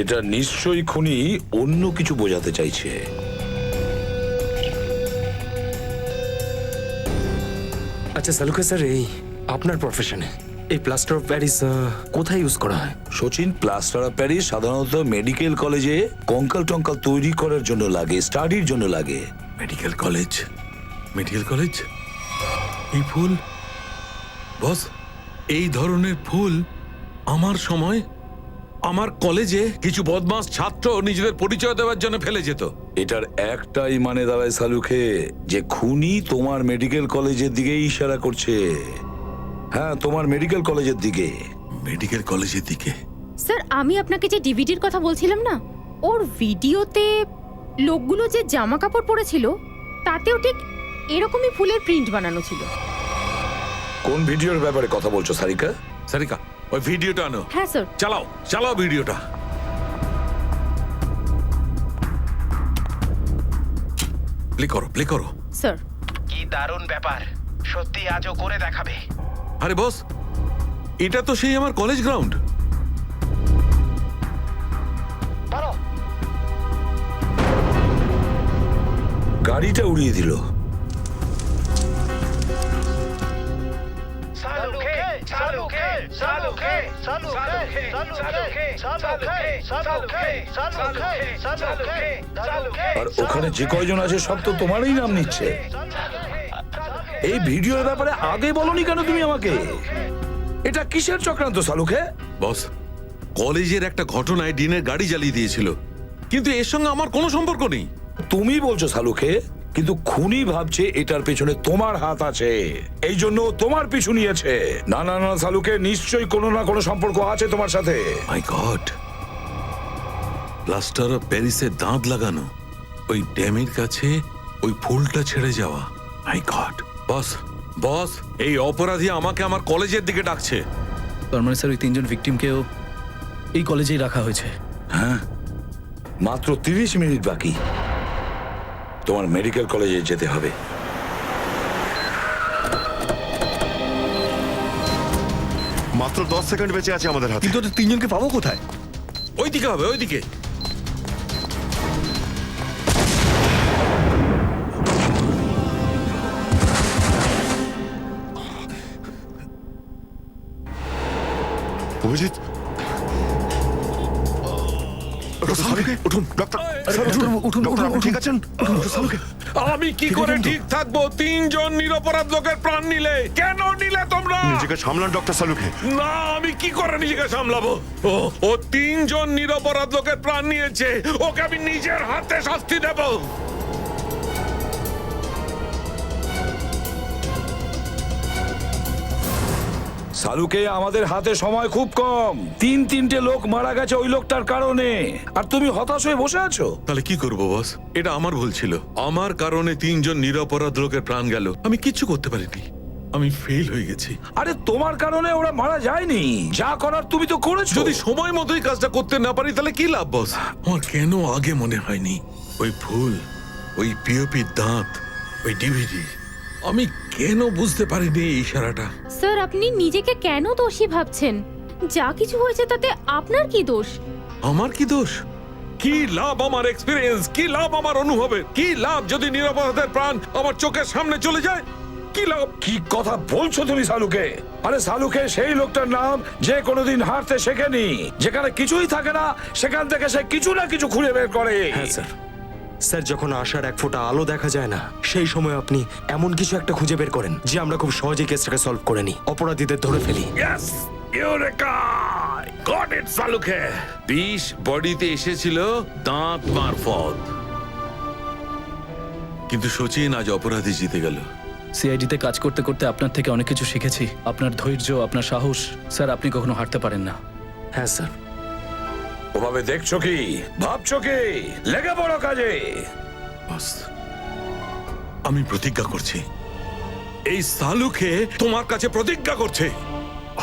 এটা নিশ্চয়ই খুনি অন্য কিছু বোঝাতে চাইছে। আচ্ছা সালুকে স্যার, এই আপনার প্রফেশনে এই প্লাস্টার অফ প্যারিস কোথায় ইউজ করা হয়? সচিন, প্লাস্টার অফ প্যারিস সাধারণত মেডিকেল কলেজে কঙ্কাল টঙ্কাল তৈরি করার জন্য লাগে, স্টাডির জন্য লাগে। Medical college? Medical college? এই ফুল বস, এই ধরনের ফুল আমার সময় আমার কলেজে কিছু বদমাস ছাত্র নিজেদের পরিচয় দেওয়ার জন্য ফেলে যেত। এটার একটাই মানে দাঁড়ায় শালুখে, যে খুনি তোমার মেডিকেল কলেজের দিকে ইশারা করছে। হ্যাঁ, তোমার মেডিকেল কলেজের দিকে। মেডিকেল কলেজের দিকে? স্যার আমি আপনাকে যে ডিভিডির কথা বলছিলাম না, ওর ভিডিওতে লোকগুলো যে জামা কাপড় পরেছিল তাতেও ঠিক এরকমই ফুলের প্রিন্ট বানানো ছিল। কোন ভিডিওর ব্যাপারে কথা বলছো সারিকা? সারিকা ওই ভিডিওটা আনো। হ্যাঁ স্যার। চালাও চালাও ভিডিওটা। প্লে করো প্লে করো। স্যার কি দারুণ ব্যাপার, সত্যি আজও করে দেখাবে। আরে বস, এটা তো সেই আমার কলেজ গ্রাউন্ড। গাড়িটা উড়িয়ে দিল। আর ওখানে যে কয়জন আছে সব তো তোমারই নাম নিচ্ছে। এই ভিডিওর ব্যাপারে আগে বলনি কেন তুমি আমাকে? এটা কিসের চক্রান্ত শালুখে? বস, কলেজের একটা ঘটনায় ডিনের গাড়ি জ্বালিয়ে দিয়েছিল, কিন্তু এর সঙ্গে আমার কোনো সম্পর্ক নেই। তুমি বলছো শালুখে, কিন্তু খুনি ভাবছে এটার পেছনে তোমার হাত আছে, এই জন্য তোমার পিছু নিয়েছে। না না না শালুখে, নিশ্চয়ই কোনো না কোনো সম্পর্ক আছে তোমার সাথে। মাই গড, প্লাস্টার অফ প্যারিসের দাঁত লাগানো, ওই ড্যামের কাছে ওই ফুলটা ছেড়ে যাওয়া। মাই গড। বস বস, এই অপরাধী আমাকে আমার কলেজের দিকে ডাকছে। তার মানে স্যার ওই 3জন ভিকটিমকেও এই কলেজেই রাখা হয়েছে? হ্যাঁ, মাত্র 30 মিনিট বাকি, তোমার মেডিকেল কলেজে যেতে হবে। মাত্র 10 সেকেন্ড বেঁচে আছে আমাদের হাতে। কিন্তু ওদের তিনজনকে পাবো কোথায়? ওইদিকে হবে, ওইদিকে। অভিজিৎ, উঠুন ডক্টর, ডক্টর আপনি ঠিক আছেন? আমি কি করে ঠিক থাকবো? তিনজন নিরপরাধ লোকের প্রাণ নিলে। কেন নিলে তোমরা? নিজেকে সামলান ডক্টর সালুকে। না, আমি কি করে নিজেকে সামলাবো? ও তিনজন নিরপরাধ লোকের প্রাণ নিয়েছে, ওকে আমি নিজের হাতে শাস্তি দেব। সালুকে, আমাদের হাতে সময় খুব কম। তিনটে লোক মারা গেছে ওই লোকটার কারণে, আর তুমি হতাশ হয়ে বসে আছো। তাহলে কি করবো বস? এটা আমার ভুল ছিল। আমার কারণে তিনজন নিরপরাধ লোকের প্রাণ গেল। আমি কিচ্ছু করতে পারিনি, আমি ফেল হয়ে গেছি। আরে তোমার কারণে ওরা মারা যায়নি, যা করার তুমি তো করেছো। যদি সময় মতোই কাজটা করতে না পারি তাহলে কি লাভ বস? আমার কেন আগে মনে হয়নি? ওই ফুল, ওই পিওপির দাঁত, ওই ডিভিডি, আমি কেন বুঝতে পারিনি এই ইশারাটা? স্যার, আপনি নিজেকে কেন দোষী ভাবছেন? যা কিছু হয়েছে তাতে আপনার কি দোষ? আমার কি দোষ? কি লাভ আমার এক্সপিরিয়েন্স? কি লাভ আমার অনুভবের? কি লাভ যদি নিরপরাধের প্রাণ আমার চোখের সামনে চলে যায়? কি লাভ? কি কথা বলছো তুমি সালুকে? আরে সালুকে সেই লোকটার নাম যে কোনোদিন হারতে শেখেনি। যেখানে কিছুই থাকে না সেখান থেকে সে কিছু না কিছু খুঁজে বের করে। হ্যাঁ স্যার। স্যার, যখন আশার এক ফোঁটা আলো দেখা যায় না, সেই সময় আপনি এমন কিছু একটা খুঁজে বের করেন যে আমরা খুব সহজে কেসটাকে সলভ করে নিই, অপরাধীদের ধরে ফেলি। Yes, eureka! গট ইট সালুকে! বিষ বডিতে এসেছিল দাঁত মারফত। কিন্তু সচিন আজ অপরাধী জিতে গেল। সিআইডিতে কাজ করতে করতে আপনার থেকে অনেক কিছু শিখেছি। আপনার ধৈর্য, আপনার সাহস, স্যার, আপনি কখনো হারতে পারেন না। হ্যাঁ স্যার। ওভাবে দেখছো কি? ভাবছো কি? লেগে পড়ো কাজে। বস, আমি প্রতিজ্ঞা করছি, এই সালুকে তোমার কাছে প্রতিজ্ঞা করছে,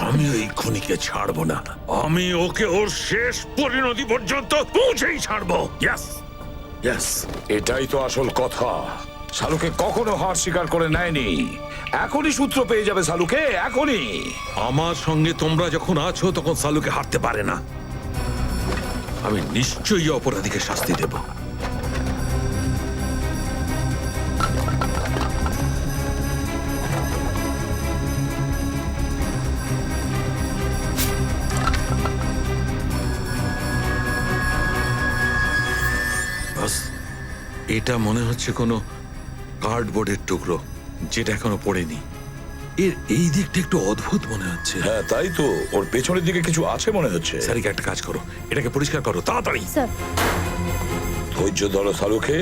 আমি ওই খুনিকে ছাড়বো না। আমি ওকে ওর শেষ পরিণতি পর্যন্ত পৌঁছেই ছাড়বো। Yes, yes. এটাই তো আসল কথা। সালুকে কখনো হার স্বীকার করে নেয়নি। এখনই সূত্র পেয়ে যাবে সালুকে, এখনই। আমার সঙ্গে তোমরা যখন আছো তখন সালুকে হারতে পারে না। আমি নিশ্চয়ই অপরাধীকে শাস্তি দেব। বাস, এটা মনে হচ্ছে কোনো কার্ডবোর্ডের টুকরো যেটা এখনো পড়েনি। এর এই দিকটা একটু অদ্ভুত মনে হচ্ছে। হ্যাঁ তাই তো, ওর পেছনের দিকে কিছু আছে মনে হচ্ছে। স্যারিকে একটা কাজ করো, এটাকে পরিষ্কার করো তাড়াতাড়ি। স্যার, ধৈর্য ধরো সালুকে,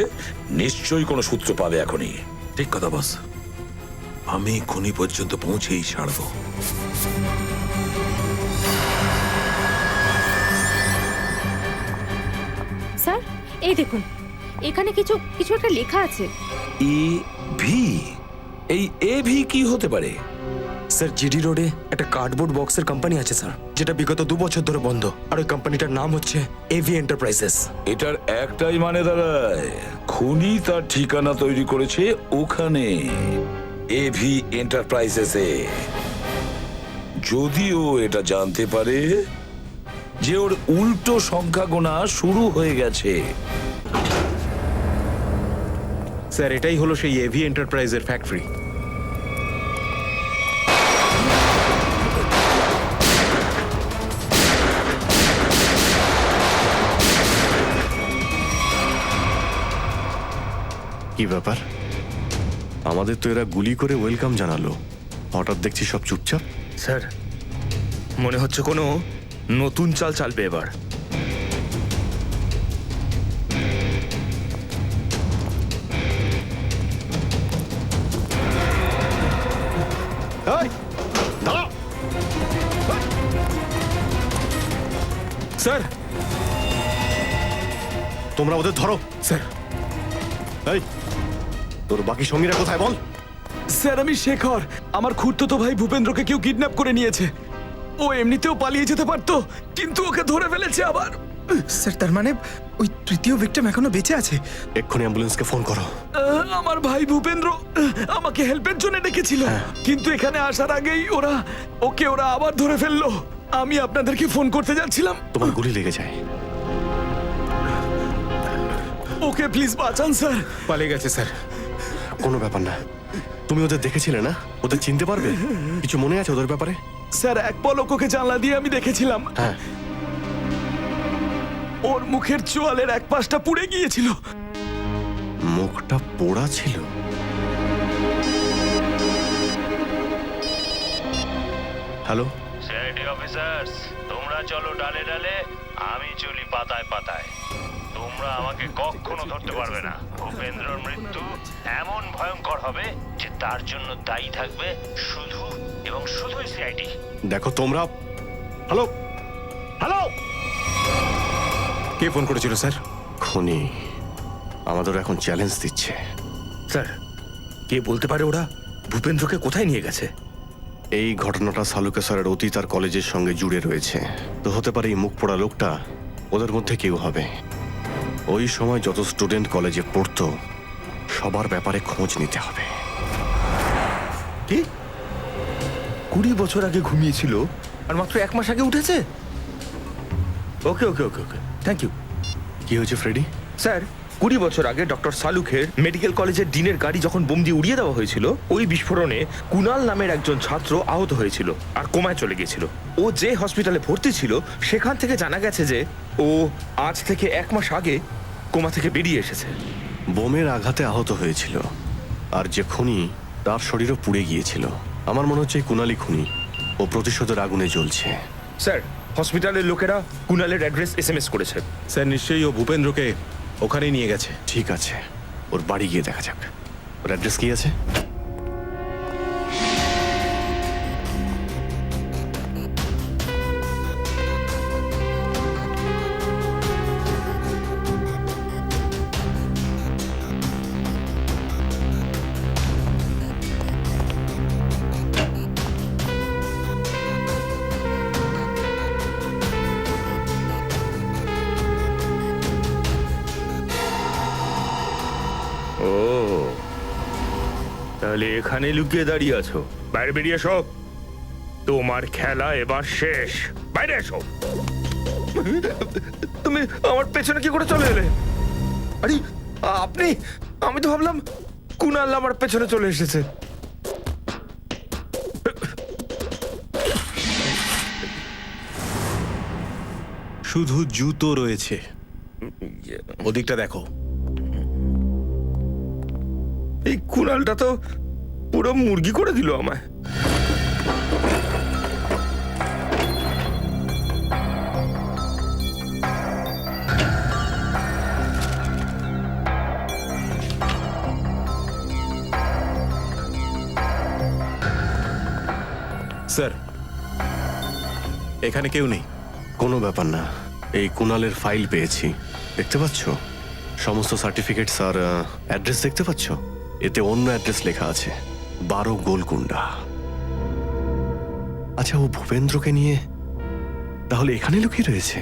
নিশ্চয়ই কোনো সূত্র পাবে এখনই। ঠিক কথা বস, আমি খুনি পর্যন্ত পৌঁছেই ছাড়বো। স্যার, এই দেখুন, এখানে কিছু কিছু একটা লেখা আছে। EV? এই AV কি হতে পারে? স্যার, জিডি রোডে একটা কার্ডবোর্ড বক্সের কোম্পানি আছে স্যার, যেটা বিগত 2 বছর ধরে বন্ধ। আর ওই কোম্পানিটার নাম হচ্ছে এভি এন্টারপ্রাইজেস। এটার একটাই মানে দাঁড়ায়, খুনি তার ঠিকানা তৈরি করেছে ওখানে, এভি এন্টারপ্রাইজেসে। যদিও এটা জানতে পারে যে ওর উল্টো সংখ্যা গোনা শুরু হয়ে গেছে। স্যার, এটাই হলো সেই এভি এন্টারপ্রাইজের ফ্যাক্টরি। কি ব্যাপার? আমাদের তো এরা গুলি করে ওয়েলকাম জানালো, হঠাৎ দেখছি সব চুপচাপ। স্যার, মনে হচ্ছে কোনো নতুন চাল চালবে এবার। স্যার, তোমরা ওদের ধরো। স্যার, এই, তোর বাকি সঙ্গীরা কোথায় বল? স্যার, আমি শেখর। আমার খুড়তুতো ভাই ভূপেন্দ্রকে কেউ কিডন্যাপ করে নিয়েছে। ও এমনিতেও পালিয়ে যেতে পারতো, কিন্তু ওকে ধরে ফেলেছে আবার। স্যার তার মানে ওই তৃতীয় ভিক্টিম এখনো বেঁচে আছে? এক্ষুনি অ্যাম্বুলেন্সকে ফোন করো। আমার ভাই ভূপেন্দ্র আমাকে হেল্পের জন্য ডেকেছিল, কিন্তু এখানে আসার আগেই ওরা আবার ধরে ফেললো। আমি আপনাদেরকে ফোন করতে যাচ্ছিলাম। তোমার গুলি লেগে যায়। ওকে প্লিজ বাঁচান স্যার। পালিয়ে গেছে স্যার। কোনো ব্যাপার না। তুমি ওদের দেখেছিলে না? ওদের চিনতে পারবে? কিছু মনে আছে ওদের ব্যাপারে? স্যার এক পলক ওকে জানলা দিয়ে আমি দেখেছিলাম। হ্যাঁ। ওর মুখের চোয়ালের এক পাশটা পুড়ে গিয়েছিল। মুখটা পোড়া ছিল? হ্যালো, সিআইডি অফিসার্স, তোমরা চলো ডালে ডালে, আমি চলি পাতায় পাতায়। তোমরা আমাকে কখনো ধরতে পারবে না। ভূপেন্দ্রর মৃত্যু এমন ভয়ঙ্কর হবে যে তার জন্য দায়ী থাকবে শুধু এবং শুধুই সিআইডি। দেখো তোমরা। হ্যালো হ্যালো, কে ফোন করেছিল স্যার? খুনি আমাদের এখন চ্যালেঞ্জ দিচ্ছে। স্যার, কে বলতে পারে ওরা ভূপেন্দ্রকে কোথায় নিয়ে গেছে? এই ঘটনাটা সালুকে স্যারের অতীত আর কলেজের সঙ্গে জুড়ে রয়েছে। তো হতে পারে এই মুখ পোড়া লোকটা ওদের মধ্যে কেউ হবে। ওই সময় যত স্টুডেন্ট কলেজে পড়তো সবার ব্যাপারে খোঁজ নিতে হবে। কি 20 বছর আগে ঘুমিয়েছিল আর মাত্র 1 মাস আগে উঠেছে? ওকে ওকে ওকে ওকে, থ্যাংক ইউ। কি হয়েছে ফ্রেডি? স্যার, 20 বছর আগে ডক্টর সালুখের মেডিকেল কলেজের ডিনের গাড়ি যখন বোম দিয়ে উড়িয়ে দেওয়া হয়েছিল, ওই বিস্ফোরণে কুনাল নামের একজন ছাত্র আহত হয়েছিল আর কোমায় চলে গিয়েছিল। ও যে হসপিটালে ভর্তি ছিল সেখান থেকে জানা গেছে যে ও আজ থেকে 1 মাস আগে কোমা থেকে বেরিয়ে এসেছে। বোমের আঘাতে আহত হয়েছিল, আর যে খুনি তার শরীরও পুড়ে গিয়েছিল। আমার মনে হচ্ছে এই কুনালি খুনি। ও প্রতিশোধের আগুনে জ্বলছে। স্যার, হসপিটালের লোকেরা কুনালের অ্যাড্রেস এসএমএস করেছে। স্যার নিশ্চয়ই ও ভূপেন্দ্রকে ওখানেই নিয়ে গেছে। ঠিক আছে, ওর বাড়ি গিয়ে দেখা যাক। ওর অ্যাড্রেস কি আছে? ও, তাহলে এখানে লুকিয়ে দাঁড়িয়ে আছো। বাইরে বেরিয়ে এসো, তোমার খেলা এবার শেষ। বাইরে এসো। তুমি আমার পেছনে কি করে চলে এলে? আরে আপনি, আমি তো ভাবলাম কুনাল আমার পেছনে চলে এসেছে। শুধু জুতো রয়েছে। ওদিকটা দেখো। এই কুনালটা তো পুরো মুরগি করে দিল আমায়। স্যার এখানে কেউ নেই। কোনো ব্যাপার না। এই কুনালের ফাইল পেয়েছি, দেখতে পাচ্ছ? সমস্ত সার্টিফিকেটস আর অ্যাড্রেস দেখতে পাচ্ছ? এতে অন্য অ্যাড্রেস লেখা আছে, 12 গোলকুন্ডা। আচ্ছা, ও ভূপেন্দ্রকে নিয়ে তাহলে এখানে লুকিয়ে রয়েছে?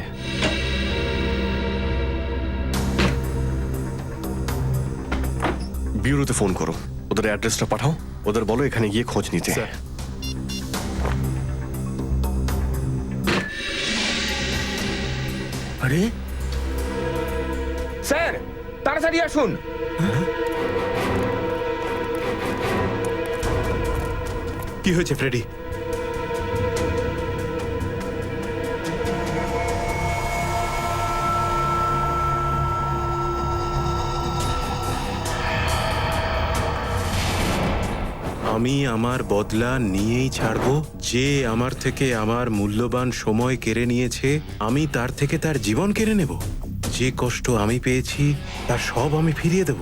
ব্যুরোতে ফোন করো, ওদের অ্যাড্রেসটা পাঠাও, ওদের বলো এখানে গিয়ে খোঁজ নিতে। আরে স্যার, তাড়াতাড়ি আসুন। কি হয়েছে ফ্রেডি? আমি আমার বদলা নিয়েই ছাড়বো। যে আমার থেকে আমার মূল্যবান সময় কেড়ে নিয়েছে, আমি তার থেকে তার জীবন কেড়ে নেব। যে কষ্ট আমি পেয়েছি তার সব আমি ফিরিয়ে দেব।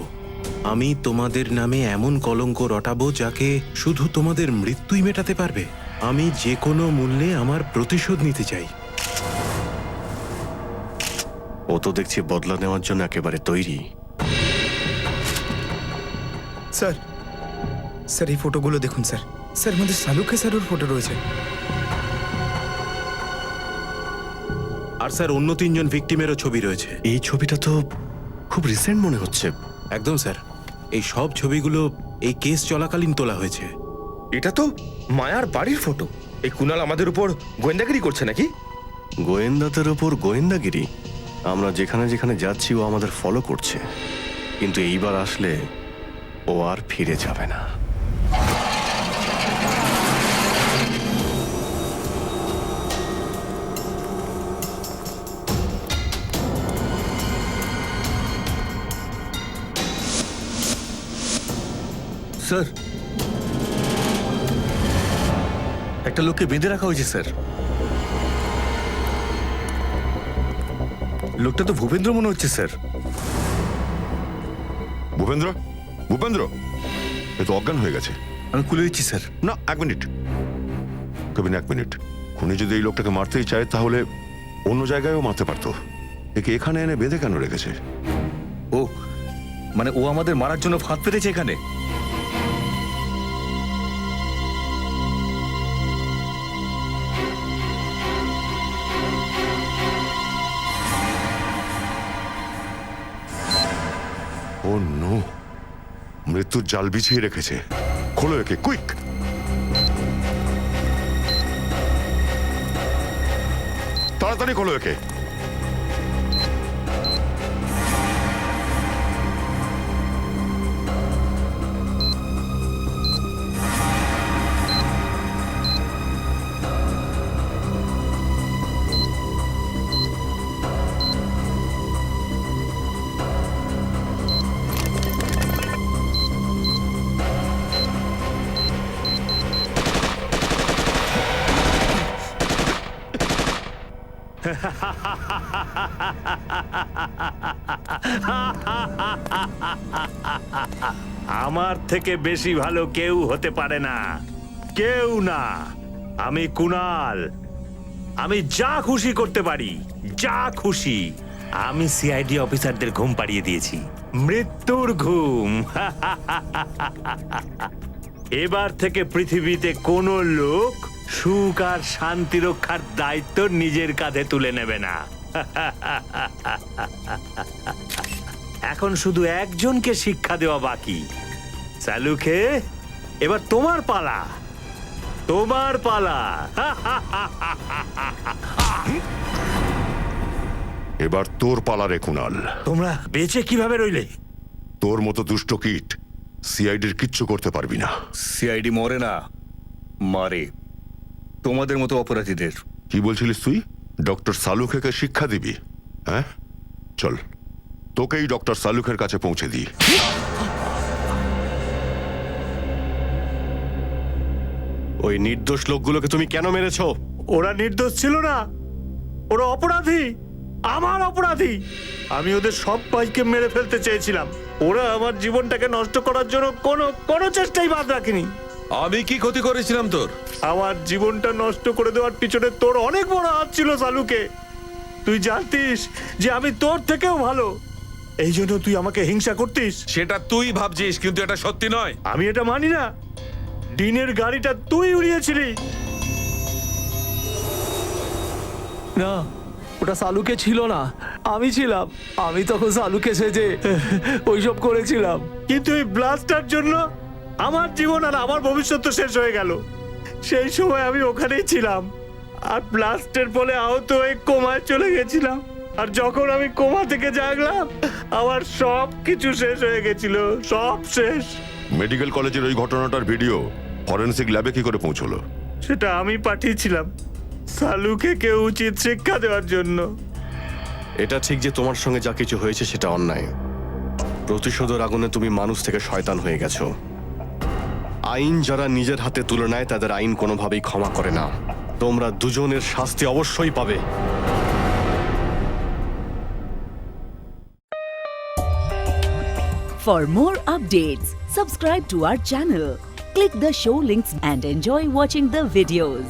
আমি তোমাদের নামে এমন কলঙ্ক রটাবো যাকে শুধু তোমাদের মৃত্যুই মেটাতে পারবে। আমি যে কোনো মূল্যে আমার প্রতিশোধ নিতে চাই। ও তো দেখছি বদলা নেওয়ার জন্য একেবারে তৈরি। স্যার, স্যার এই ফটোগুলো দেখুন স্যার। স্যার মধ্যে সালুকে স্যারের ফটো রয়েছে। আর স্যার অন্য 3 জন ভিকটিমেরও ছবি রয়েছে। এই ছবিটা তো খুব রিসেন্ট মনে হচ্ছে। একদম স্যার, এই সব ছবিগুলো এই কেস চলাকালীন তোলা হয়েছে। এটা তো মায়ার বাড়ির ফটো। এই কুনাল আমাদের উপর গোয়েন্দাগিরি করছে নাকি? গোয়েন্দাদের ওপর গোয়েন্দাগিরি? আমরা যেখানে যেখানে যাচ্ছি ও আমাদের ফলো করছে, কিন্তু এইবার আসলে ও আর ফিরে যাবে না। স্যার, একটা লোককে বেঁধে রাখা হয়েছে স্যার। লোকটা তো ভূপেন্দ্র মনে হচ্ছে স্যার। ভূপেন্দ্র, ভূপেন্দ্র, এ তো অজ্ঞান হয়ে গেছে। আমি খুলে দিচ্ছি স্যার। না, 1 মিনিট কেবিন, 1 মিনিট। খুনি যদি এই লোকটাকে মারতেই চায় তাহলে অন্য জায়গায়ও মারতে পারতো। একে এখানে এনে বেঁধে কেন রেখেছে? ও মানে ও আমাদের মারার জন্য ফাঁদ পেতেছে এখানে। ও নো, মৃত্যুর জাল বিছিয়ে রেখেছে। খোলো একে, কুইক। তাড়াতাড়ি খোলো একে। আমার থেকে বেশি ভালো কেউ হতে পারে না, কেউ না। আমি কুনাল, আমি যা খুশি করতে পারি, যা খুশি। আমি সিআইডি অফিসারদের ঘুম পাড়িয়ে দিয়েছি, মৃত্যুর ঘুম। এবার থেকে পৃথিবীতে কোনো লোক সুখ আর শান্তি রক্ষার দায়িত্ব নিজের কাঁধে তুলে নেবে না। এখন শুধু একজনকে শিক্ষা দেওয়া বাকি। সালুকে, এবার তোমার পালা, তোমার পালা। এবার তোর পালা রে কুনাল। তোমরা বেঁচে কিভাবে রইলে? তোর মতো দুষ্ট কীট সিআইডির কিচ্ছু করতে পারবি না। সিআইডি মরে না, মারে তোমাদের মতো অপরাধীদের। কি বলছিলিস তুই? ডক্টর সালুখেকে শিক্ষা দিবি? হ্যাঁ, চল তোকেই ডক্টর সালুখের কাছে পৌঁছে দিই। ওই নির্দোষ লোকগুলোকে তুমি কেন মেরেছো? ওরা নির্দোষ ছিল না, ওরা অপরাধী, আমার অপরাধী। আমি ওদের সবাইকে মেরে ফেলতে চেয়েছিলাম। ওরা আমার জীবনটাকে নষ্ট করার জন্য কোনো চেষ্টাই বাদ রাখিনি। আমি কি ক্ষতি করেছিলাম তোর? আমার জীবনটা নষ্ট করে দেওয়ার পিছনে তোর অনেক বড় হাত ছিল সালুকে। তুই জানতিস যে আমি তোর থেকেও ভালো, এই জন্য তুই আমাকে হিংসা করতিস। সেটা তুই ভাবছিস, কিন্তু এটা সত্যি নয়। আমি এটা মানি না। ডিনের গাড়িটা তুই উড়িয়েছিলি। না, ওটা সালুকে ছিল না, আমি ছিলাম। আমি তখন সালুকে সেজে ওইসব করেছিলাম। কিন্তু এই ব্লাস্টার জন্য আমার জীবন আর আমার ভবিষ্যৎ তো শেষ হয়ে গেল। সেই সময় আমি ওখানেই ছিলাম, আর ব্লাস্টের ফলে আহত হয়ে কোমায় চলে গেছিলাম। আর যখন আমি কোমা থেকে জাগলাম, আমার সব কিছু শেষ হয়ে গেছিল, সব শেষ। মেডিকেল কলেজের ওই ঘটনাটার ভিডিও ফরেনসিক ল্যাবে কি করে পৌঁছলো? সেটা আমি পাঠিয়েছিলাম সালুকে কেউ উচিত শিক্ষা দেওয়ার জন্য। এটা ঠিক যে তোমার সঙ্গে যা কিছু হয়েছে সেটা অন্যায়। প্রতিশোধের আগুনে তুমি মানুষ থেকে শয়তান হয়ে গেছো। আইন যারা নিজের হাতে তুলে নেয় তাদের আইন কোনোভাবেই ক্ষমা করে না। তোমরা দুজনের শাস্তি অবশ্যই পাবে। For more updates, subscribe to our channel, click the show links and enjoy watching the videos.